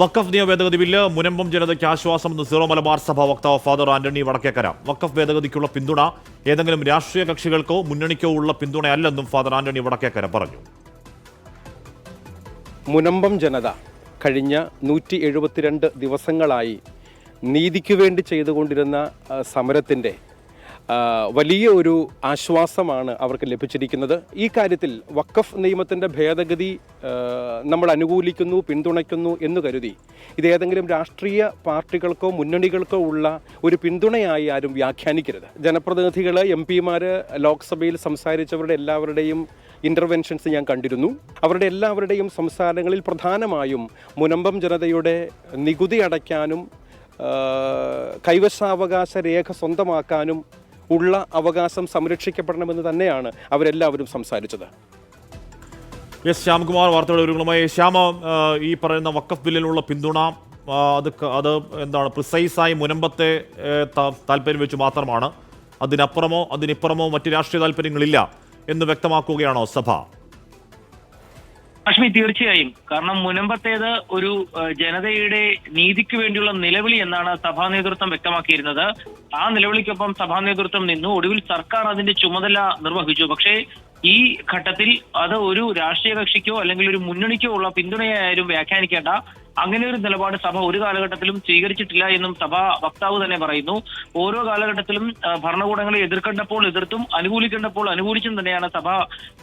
വഖഫ് നിയമ ഭേദഗതി ബില്ല് മുനമ്പം ജനതയ്ക്ക് ആശ്വാസമെന്ന് സീറോ മലബാർ സഭ വക്താവ് ഫാദർ ആന്റണി വടക്കേക്കര. വഖഫ് ഭേദഗതിക്കുള്ള പിന്തുണ ഏതെങ്കിലും രാഷ്ട്രീയ കക്ഷികൾക്കോ മുന്നണിക്കോ ഉള്ള പിന്തുണയല്ലെന്നും ഫാദർ ആന്റണി വടക്കേക്കര പറഞ്ഞു. മുനമ്പം ജനത കഴിഞ്ഞ 172 ദിവസങ്ങളായി നീതിക്ക് വേണ്ടി ചെയ്തുകൊണ്ടിരുന്ന സമരത്തിൻ്റെ വലിയ ഒരു ആശ്വാസമാണ് അവർക്ക് ലഭിച്ചിരിക്കുന്നത്. ഈ കാര്യത്തിൽ വഖഫ് നിയമത്തിൻ്റെ ഭേദഗതി നമ്മൾ അനുകൂലിക്കുന്നു, പിന്തുണയ്ക്കുന്നു എന്ന് കരുതി ഇതേതെങ്കിലും രാഷ്ട്രീയ പാർട്ടികൾക്കോ മുന്നണികൾക്കോ ഉള്ള ഒരു പിന്തുണയായി ആരും വ്യാഖ്യാനിക്കരുത്. ജനപ്രതിനിധികൾ, MP-മാർ, ലോക്സഭയിൽ സംസാരിച്ചവരുടെ എല്ലാവരുടെയും ഇൻ്റർവെൻഷൻസ് ഞാൻ കണ്ടിരുന്നു. അവരുടെ എല്ലാവരുടെയും സംസാരങ്ങളിൽ പ്രധാനമായും മുനമ്പം ജനതയുടെ നികുതി അടയ്ക്കാനും കൈവശാവകാശ രേഖ സ്വന്തമാക്കാനും ഉള്ള അവകാശം സംരക്ഷിക്കപ്പെടണമെന്ന് തന്നെയാണ് അവരെല്ലാവരും സംസാരിച്ചത്. ശ്യാംകുമാർ വാർത്തയുടെ വിവരങ്ങളുമായി. ശ്യാമ, ഈ പറയുന്ന വഖഫ് ബില്ലിനുള്ള പിന്തുണ അത് എന്താണ് പ്രിസൈസായി മുനമ്പത്തെ താല്പര്യം വെച്ച് മാത്രമാണ്, അതിനിപ്പുറമോ മറ്റ് രാഷ്ട്രീയ താല്പര്യങ്ങളില്ല എന്ന് വ്യക്തമാക്കുകയാണോ സഭ? കാശ്മീർ തീർച്ചയായും. കാരണം മുനമ്പത്തേത് ഒരു ജനതയുടെ നീതിക്ക് വേണ്ടിയുള്ള നിലവിളി എന്നാണ് സഭാ നേതൃത്വം വ്യക്തമാക്കിയിരുന്നത്. ആ നിലവിളിക്കൊപ്പം സഭാ നേതൃത്വം നിന്നു. ഒടുവിൽ സർക്കാർ അതിന്റെ ചുമതല നിർവഹിച്ചു. പക്ഷേ ഈ ഘട്ടത്തിൽ അത് ഒരു രാഷ്ട്രീയ കക്ഷിക്കോ അല്ലെങ്കിൽ ഒരു മുന്നണിക്കോ ഉള്ള പിന്തുണയായാലും വ്യാഖ്യാനിക്കേണ്ട, അങ്ങനെ ഒരു നിലപാട് സഭ ഒരു കാലഘട്ടത്തിലും സ്വീകരിച്ചിട്ടില്ല എന്നും സഭാ വക്താവ് തന്നെ പറയുന്നു. ഓരോ കാലഘട്ടത്തിലും ഭരണകൂടങ്ങളെ എതിർക്കേണ്ടപ്പോൾ എതിർത്തും അനുകൂലിക്കേണ്ടപ്പോൾ അനുകൂലിച്ചും തന്നെയാണ് സഭ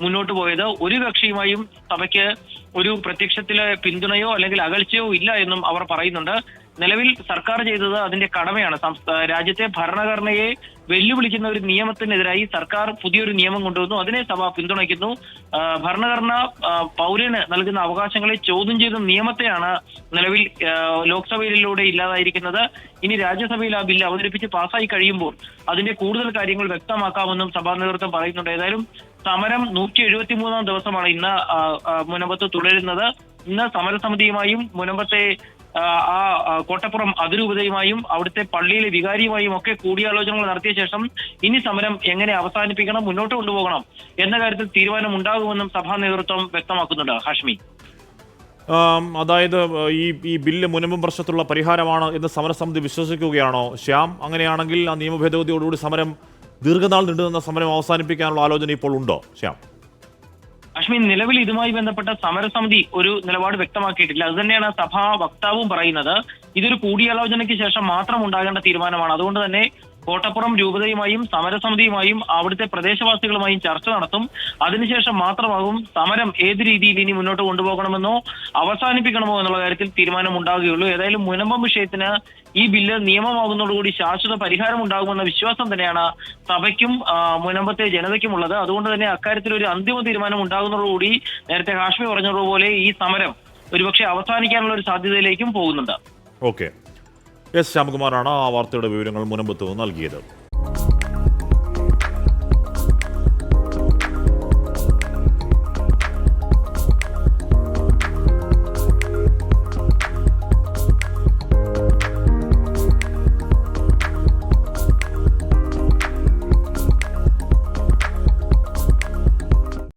മുന്നോട്ട് പോയത്. ഒരു കക്ഷിയുമായും സഭയ്ക്ക് ഒരു പ്രത്യക്ഷത്തിലെ പിന്തുണയോ അല്ലെങ്കിൽ അകൽച്ചയോ ഇല്ല എന്നും അവർ പറയുന്നുണ്ട്. നിലവിൽ സർക്കാർ ചെയ്തത് അതിന്റെ കടമയാണ്. രാജ്യത്തെ ഭരണഘടനയെ വെല്ലുവിളിക്കുന്ന ഒരു നിയമത്തിനെതിരായി സർക്കാർ പുതിയൊരു നിയമം കൊണ്ടുവന്നു. അതിനെ സഭ പിന്തുണയ്ക്കുന്നു. ഭരണഘടന പൗരന് നൽകുന്ന അവകാശങ്ങളെ ചോദ്യം ചെയ്ത നിയമത്തെയാണ് നിലവിൽ ലോക്സഭയിലൂടെ ഇല്ലാതായിരിക്കുന്നത്. ഇനി രാജ്യസഭയിൽ ആ ബില്ല് അവതരിപ്പിച്ച് പാസ്സായി കഴിയുമ്പോൾ അതിന്റെ കൂടുതൽ കാര്യങ്ങൾ വ്യക്തമാക്കാമെന്നും സഭാ നേതൃത്വം പറയുന്നുണ്ട്. ഏതായാലും സമരം 173-ാം ദിവസമാണ് ഇന്ന് മുനമ്പത്ത് തുടരുന്നത്. ഇന്ന് സമരസമിതിയുമായും മുനമ്പത്തെ കോട്ടപ്പുറം അതിരൂപതയുമായും അവിടുത്തെ പള്ളിയിലെ വികാരിയുമായും ഒക്കെ കൂടിയാലോചനകൾ നടത്തിയ ശേഷം ഇനി സമരം എങ്ങനെ അവസാനിപ്പിക്കണം, മുന്നോട്ട് കൊണ്ടുപോകണം എന്ന കാര്യത്തിൽ തീരുമാനം ഉണ്ടാകുമെന്നും സഭാ നേതൃത്വം വ്യക്തമാക്കുന്നുണ്ട്. ഹാഷ്മി, അതായത് ഈ ബില്ല് മുനമ്പം പ്രശ്നത്തിലുള്ള പരിഹാരമാണ് എന്ന് സമരസമിതി വിശ്വസിക്കുകയാണോ ശ്യാം? അങ്ങനെയാണെങ്കിൽ ആ നിയമ ഭേദഗതിയോടുകൂടി സമരം ദീർഘനാൾ നീണ്ടുനിന്ന സമരം അവസാനിപ്പിക്കാനുള്ള ആലോചന ഇപ്പോൾ ഉണ്ടോ ശ്യാം? കാശ്മീർ നിലവിൽ ഇതുമായി ബന്ധപ്പെട്ട സമരസമിതി ഒരു നിലപാട് വ്യക്തമാക്കിയിട്ടില്ല. അതുതന്നെയാണ് സഭാ വക്താവും പറയുന്നത്. ഇതൊരു കൂടിയാലോചനയ്ക്ക് ശേഷം മാത്രം ഉണ്ടാകേണ്ട തീരുമാനമാണ്. അതുകൊണ്ട് തന്നെ കോട്ടപ്പുറം രൂപതയുമായും സമരസമിതിയുമായും അവിടുത്തെ പ്രദേശവാസികളുമായും ചർച്ച നടത്തും. അതിനുശേഷം മാത്രമാകും സമരം ഏത് രീതിയിൽ ഇനി മുന്നോട്ട് കൊണ്ടുപോകണമെന്നോ അവസാനിപ്പിക്കണമോ എന്നുള്ള കാര്യത്തിൽ തീരുമാനം ഉണ്ടാകുകയുള്ളൂ. ഏതായാലും മുനമ്പം വിഷയത്തിന് ഈ ബില്ല് നിയമമാകുന്നതോടുകൂടി ശാശ്വത പരിഹാരം ഉണ്ടാകുമെന്ന വിശ്വാസം തന്നെയാണ് സഭയ്ക്കും മുനമ്പത്തെ ജനതയ്ക്കുമുള്ളത്. അതുകൊണ്ട് തന്നെ അക്കാര്യത്തിൽ ഒരു അന്തിമ തീരുമാനം ഉണ്ടാകുന്നതോടുകൂടി നേരത്തെ ഹാഷ്മി പറഞ്ഞതുപോലെ ഈ സമരം ഒരുപക്ഷെ അവസാനിക്കാനുള്ള ഒരു സാധ്യതയിലേക്കും പോകുന്നുണ്ട്. ഓക്കെ, ശ്യാംകുമാറാണ് ആ വാർത്തയുടെ വിവരങ്ങൾ മുനമ്പത്ത് നൽകിയത്.